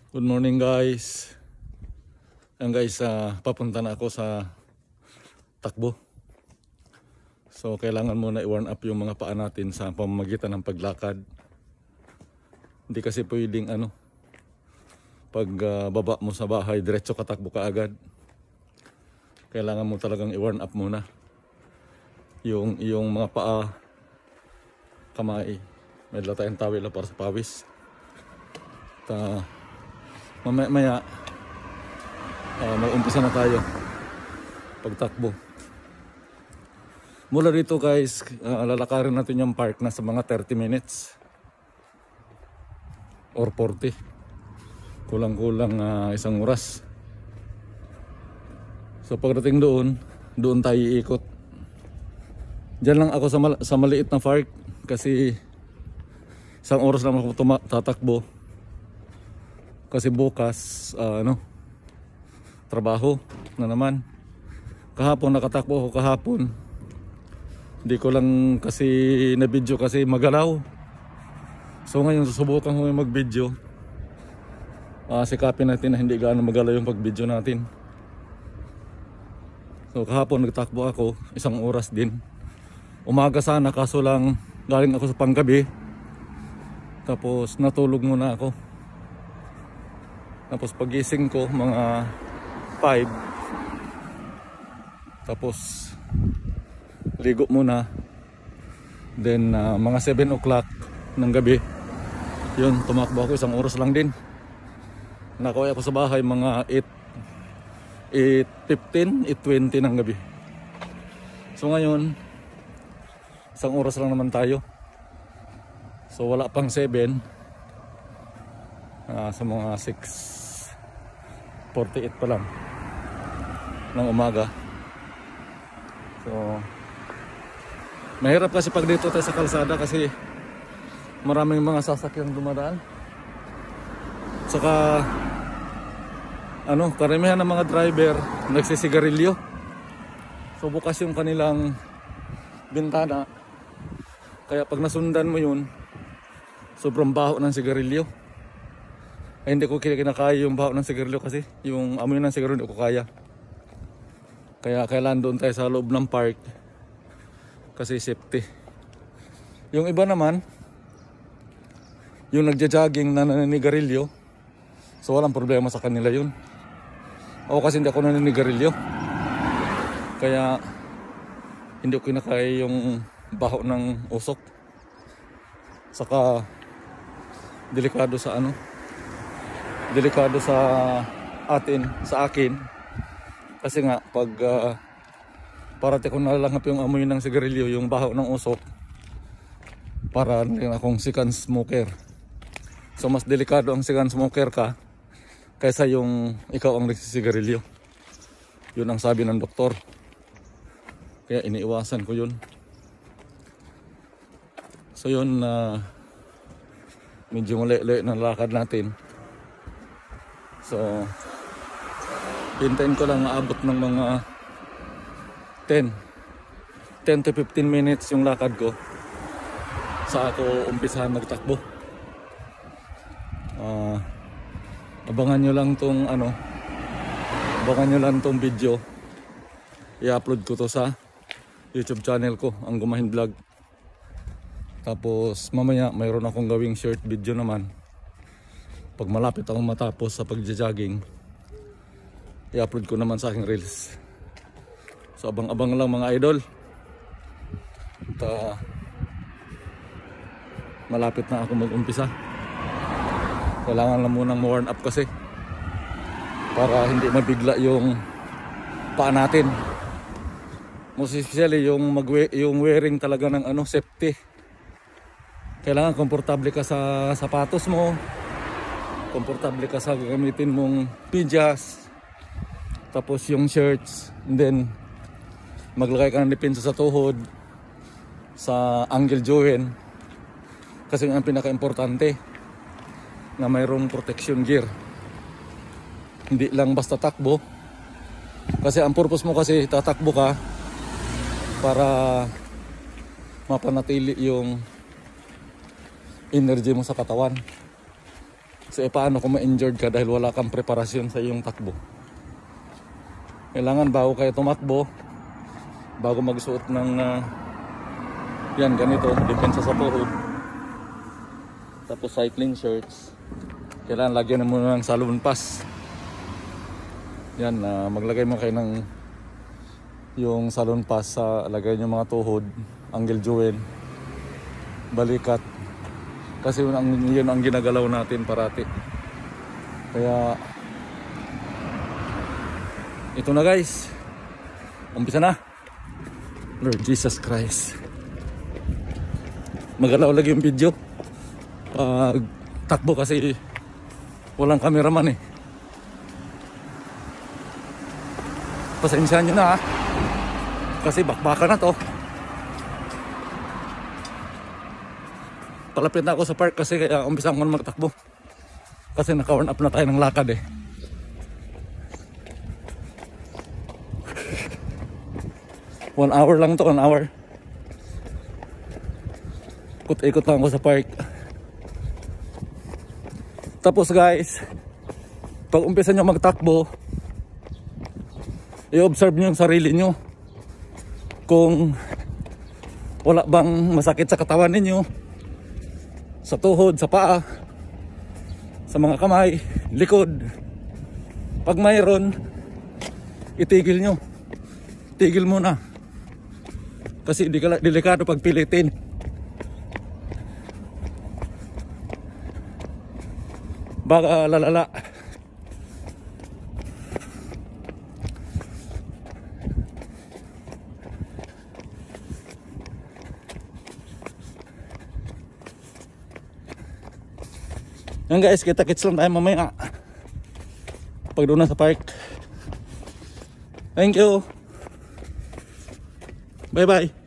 Good morning guys. Ayan guys, papunta na ako sa takbo. So kailangan muna i-warm up yung mga paa natin sa pamamagitan ng paglakad. Hindi kasi pwedeng pag baba mo sa bahay, diretso ka takbo ka agad. Kailangan mo talagang i-warm up muna yung mga paa, kamay. May dala tayong tawel para sa pawis. Mamaya mag-umpisa na tayo pagtakbo. Mula dito guys, lalakarin natin yung park na sa mga 30 minutes or 40. Kulang-kulang isang oras. So pagdating doon tayo iikot. Diyan lang ako sa maliit na park kasi isang oras lang ako tatakbo. Kasi bukas, trabaho na naman. Kahapon nakatakbo ako kahapon. Hindi ko lang kasi na-video kasi magalaw. So ngayon susubukan ko mag-video. Sikapin natin na hindi gaano magalaw yung pag-video natin. So kahapon nagtakbo ako, isang oras din. Umaga sana kaso lang galing ako sa panggabi. Tapos natulog muna ako. Tapos pagising ko mga 5. Tapos ligo muna. Then mga 7 o'clock ng gabi, yun, tumakbo ako, isang oras lang din. Nakauwi ako sa bahay mga 8:15, 8:20 ng gabi. So ngayon, isang oras lang naman tayo. So wala pang 7. Sa mga 6:48 pa lang ng umaga. So mahirap kasi pag dito tayo sa kalsada kasi maraming mga sasakyan dumadaan. Saka karamihan ng mga driver nagsisigarilyo. So bukas yung kanilang bintana. Kaya pag nasundan mo yun, sobrang baho ng sigarilyo. Ay, hindi ko kinakaya yung baho ng sigarilyo kasi yung amoy ng sigarilyo hindi ko kaya. Kaya kailangan doon tayo sa loob ng park kasi safety. Yung iba naman, yung nagja-jogging na naninigarilyo, so walang problema sa kanila yun. Ako kasi hindi ako naninigarilyo, kaya hindi ko kinakaya yung baho ng usok. Saka delikado sa akin kasi nga pag parati ko nalanghap yung amoy ng sigarilyo, yung baho ng usok, para rin akong second smoker. So mas delikado ang second smoker ka kaysa yung ikaw ang nagsisigarilyo. Yun ang sabi ng doktor, kaya iniiwasan ko yun. So yun, medyo mali-li ng lakad natin. So hintayin ko lang maabot ng mga 10 to 15 minutes yung lakad ko sa ako umpisahan magtakbo. Abangan nyo lang tong video. I-upload ko to sa YouTube channel ko, ang Gumahin Vlog. Tapos mamaya mayroon akong gawing short video naman. Pag malapit akong matapos sa pagja-jogging, i-upload ko naman sa aking reels. So abang-abang lang mga idol. Malapit na ako mag-umpisa. Kailangan lang munang warm up kasi para hindi mabigla yung paa natin. Most especially yung wearing talaga ng safety. Kailangan komportable ka sa sapatos mo, komportable ka sa gamitin mong pidyas, tapos yung shirts, and then maglagay ka ng depensa sa tuhod, sa ankle joint, kasi ang pinaka-importante na mayroong protection gear. Hindi lang basta takbo, kasi ang purpose mo kasi tatakbo ka para mapanatili yung energy mo sa katawan. So paano kung ma-injured ka dahil wala kang preparasyon sa iyong takbo? Kailangan bago kayo tumakbo, bago magsuot ng yan ganito, depensa sa tuhod, tapos cycling shirts, kailangan lagyan mo ng salon pass. Yan, maglagay mo kayo ng yung salon pass sa lagay nyo mga tuhod, angle joint, balikat, kasi yun ang ginagalaw natin parati. Kaya ito na guys, umpisa na. Lord Jesus Christ, magalaw lagi yung video pag takbo kasi walang cameraman eh. Pasensyahan nyo na ha, kasi bakbakan na to. Palapit na ako sa park kasi kaya umpisa ko na magtakbo, kasi naka-warm up na tayo ng lakad eh. One hour lang to, 1 hour. Ikot lang ako sa park. Tapos guys, pag umpisa nyo magtakbo, i-observe nyo yung sarili nyo. Kung wala bang masakit sa katawan ninyo, sa tuhod, sa paa, sa mga kamay, likod. Pag mayroon, itigil nyo. Tigil muna. Kasi delikado pag pilitin. Baka lalala. Yan guys, kita-kits lang tayo mamaya pag doon na sa park. Thank you. Bye bye.